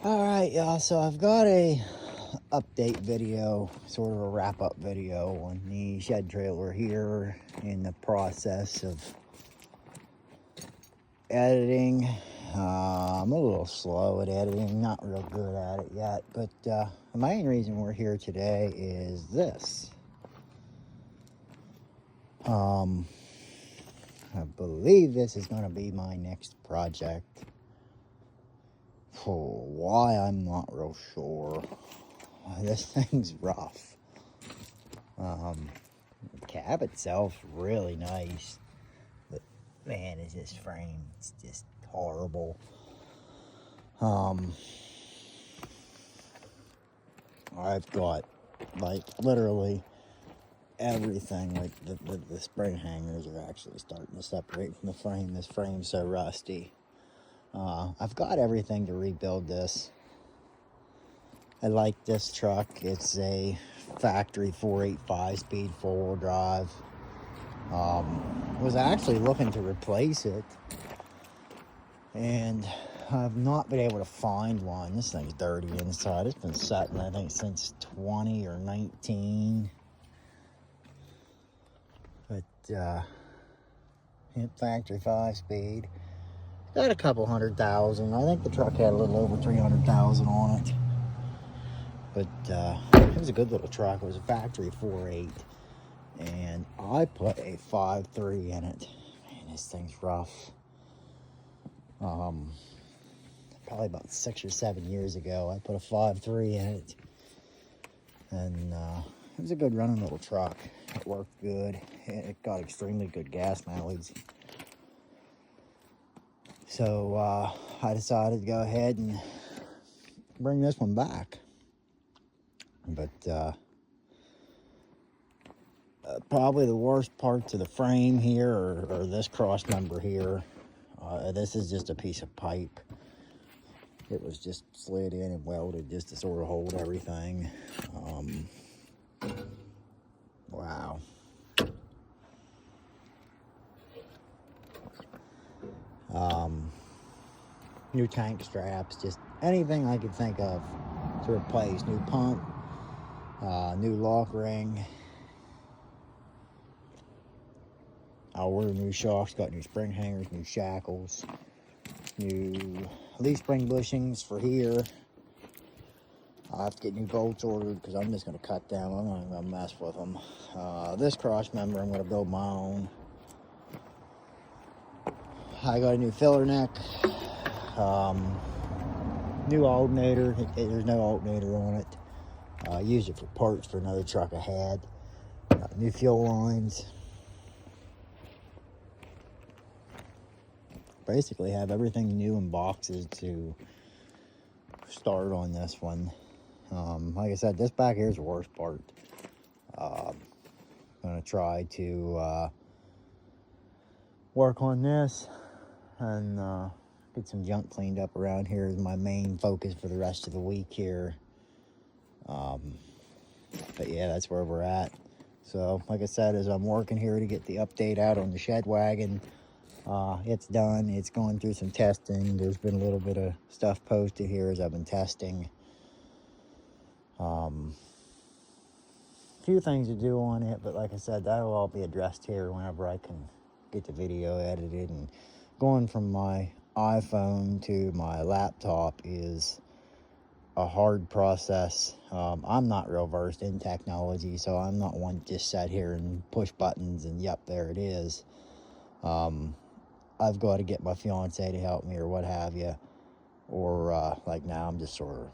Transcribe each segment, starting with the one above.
Alright, y'all, so I've got a update video, sort of a wrap-up video on the shed trailer here, in the process of editing. I'm a little slow at editing, not real good at it yet, but the main reason we're here today is this. I believe this is going to be my next project. For why, I'm not real sure. This thing's rough. The cab itself really nice, but man, is this frame, it's just horrible. I've got like literally everything. Like the spring hangers are actually starting to separate from the frame. This frame's so rusty. I've got everything to rebuild this. I like this truck. It's a factory 485 speed four-wheel drive. Was actually looking to replace it, and I've not been able to find one. This thing's dirty inside. It's been sitting, I think, since 20 or 19. But factory 5-speed. Got a couple 100,000. I think the truck had a little over 300,000 on it. But it was a good little truck. It was a factory 4.8, and I put a 5.3 in it. Man, this thing's rough. Probably about 6 or 7 years ago, I put a 5.3 in it, and it was a good running little truck. It worked good, and it got extremely good gas mileage. So I decided to go ahead and bring this one back. But probably the worst parts of the frame here are this cross member here. This is just a piece of pipe. It was just slid in and welded just to sort of hold everything. Wow. New tank straps, just anything I could think of to replace. New pump, new lock ring. I ordered new shocks, got new spring hangers, new shackles, new leaf spring bushings for here. I have to get new bolts ordered because I'm just going to cut them. I'm not going to mess with them. This cross member, I'm going to build my own. I got a new filler neck. New alternator. There's no alternator on it. I used it for parts for another truck I had. New fuel lines. Basically have everything new in boxes to start on this one. Like I said, this back here is the worst part. I'm going to try to work on this and get some junk cleaned up around here is my main focus for the rest of the week here. But yeah, that's where we're at. So like I said, as I'm working here to get the update out on the shed wagon, it's done. It's going through some testing. There's been a little bit of stuff posted here as I've been testing. A few things to do on it, but like I said, that'll all be addressed here whenever I can get the video edited. And going from my iPhone to my laptop is a hard process. I'm not real versed in technology, so I'm not one to just sit here and push buttons and yep, there it is. I've got to get my fiance to help me or what have you, or like now I'm just sort of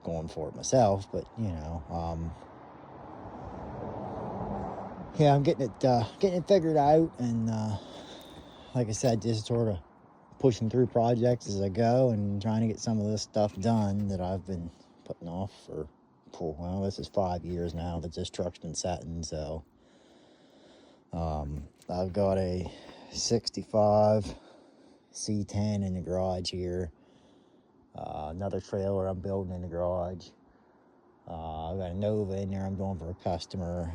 going for it myself. But you know, yeah, I'm getting it figured out, and like I said, just sort of pushing through projects as I go and trying to get some of this stuff done that I've been putting off for, well, this is 5 years now that this truck's been sitting. So I've got a 65 C10 in the garage here. Another trailer I'm building in the garage. I've got a Nova in there I'm doing for a customer.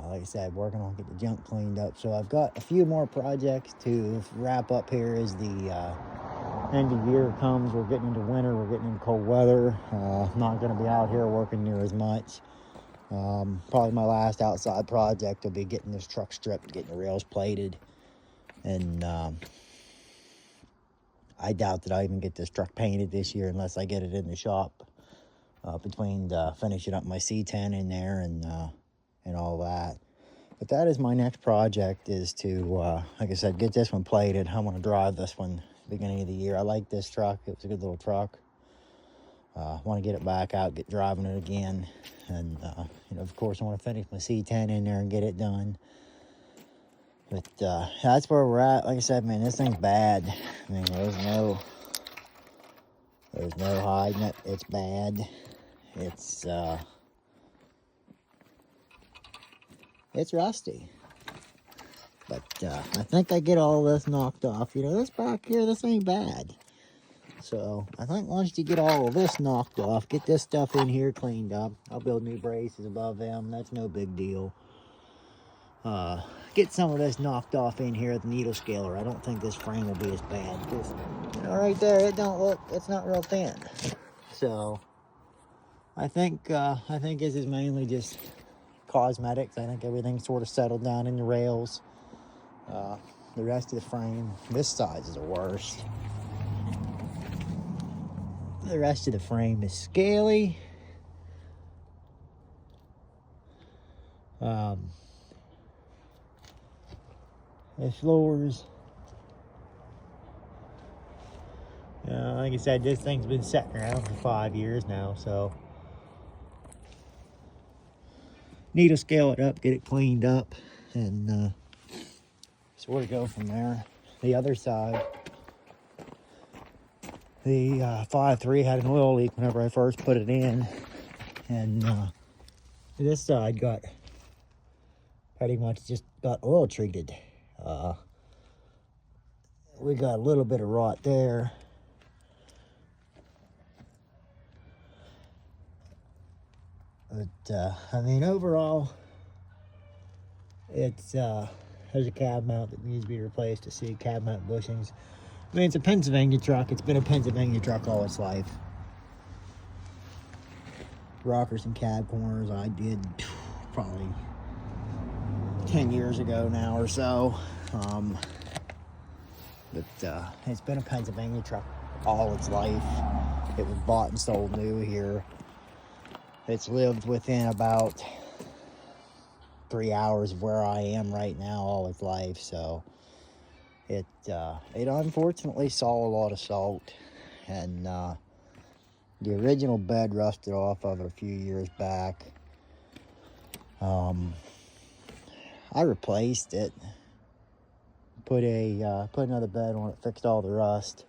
Like I said, working on getting the junk cleaned up. So I've got a few more projects to wrap up here as the end of year comes, we're getting into winter, we're getting into cold weather. Not going to be out here working near as much. Probably my last outside project will be getting this truck stripped, getting the rails plated, and I doubt that I even get this truck painted this year unless I get it in the shop between finishing up my C10 in there and all that. But that is my next project, is to, like I said, get this one plated. I want to drive this one beginning of the year. I like this truck. It was a good little truck. Want to get it back out, get driving it again. And, you know, of course, I want to finish my C10 in there and get it done. But that's where we're at. Like I said, man, this thing's bad. I mean, there's no hiding it. It's bad. It's rusty. But I think I get all this knocked off. You know, this back here, this ain't bad. So I think once you get all of this knocked off, get this stuff in here cleaned up. I'll build new braces above them. That's no big deal. Get some of this knocked off in here at the needle scaler. I don't think this frame will be as bad. Because, you know, right there, it's not real thin. So I think this is mainly just cosmetics. I think everything's sort of settled down in the rails. The rest of the frame, this side is the worst. The rest of the frame is scaly. The floors. Like I said, this thing's been sitting around for 5 years now, so need to scale it up, get it cleaned up, and sort of go from there. The other side, the 5.3 had an oil leak whenever I first put it in, and this side got pretty much just got oil treated. We got a little bit of rot there. But I mean, overall, it's there's a cab mount that needs to be replaced to see cab mount bushings. I mean, it's a Pennsylvania truck. It's been a Pennsylvania truck all its life. Rockers and cab corners I did probably 10 years ago now or so. But it's been a Pennsylvania truck all its life. It was bought and sold new here. It's lived within about 3 hours of where I am right now all its life, so it unfortunately saw a lot of salt, and the original bed rusted off of it a few years back. I replaced it, put another bed on it, fixed all the rust,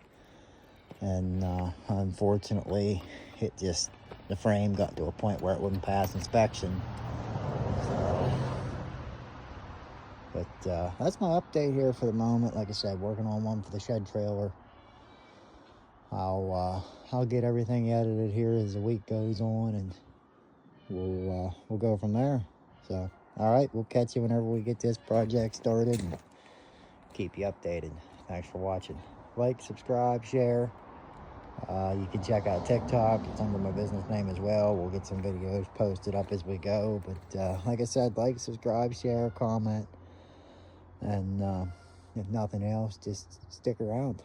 and unfortunately the frame got to a point where it wouldn't pass inspection. So, but that's my update here for the moment. Like I said, working on one for the shed trailer. I'll get everything edited here as the week goes on, and we'll go from there. So, all right, we'll catch you whenever we get this project started and keep you updated. Thanks for watching. Like, subscribe, share. You can check out TikTok. It's under my business name as well. We'll get some videos posted up as we go. But like I said, like, subscribe, share, comment. And if nothing else, just stick around.